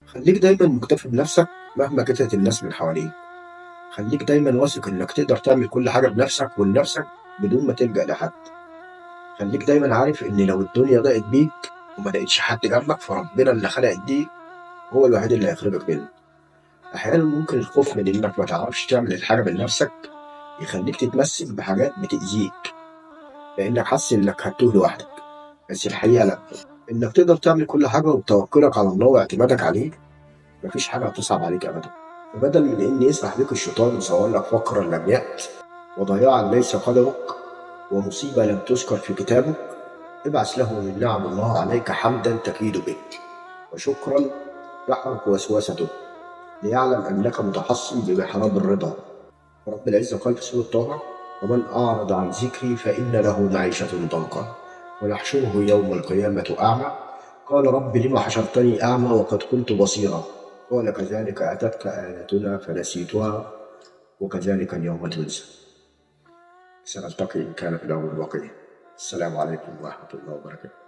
خليك دايما مكتفي بنفسك مهما كانت الناس من حواليك. خليك دايما واثق انك تقدر تعمل كل حاجة بنفسك ولنفسك بدون ما تلجأ لحد. خليك دايما عارف ان لو الدنيا ضاقت بيك وما لقيتش حد جنبك، فربنا اللي خلق دي هو الوحيد اللي هيخرجك منه. احيانا ممكن الخوف من انك ما تعرفش تعمل الحاجة بنفسك يخليك تتمسك بحاجات بتأذيك، لانك حاسس انك هتتوه لوحدك. بس الحقيقة لا، انك تقدر تعمل كل حاجة وتوكلك على الله واعتمادك عليه، مفيش حاجة هتصعب عليك ابدا. فبدل من ان يسمح بك الشيطان ويصور لك فقرا لم يأت وضياعا ليس قدرك ومصيبة لم تذكر في كتابك، ابعث له من نعم الله عليك حمدا تكيد به وشكرا يحرق وسوسته، ليعلم أنك متحصن بمحراب الرضا. رب العزة قال في سورة طه: ومن أعرض عن ذكري فإن له معيشة ضنكا ونحشره يوم القيامة أعمى قال رب لم حشرتني أعمى وقد كنت بصيرا قال كذلك أتتك آياتنا فنسيتها وكذلك اليوم تنسى. سنلتقي إن كان في اليوم البقية. السلام عليكم ورحمة الله وبركاته.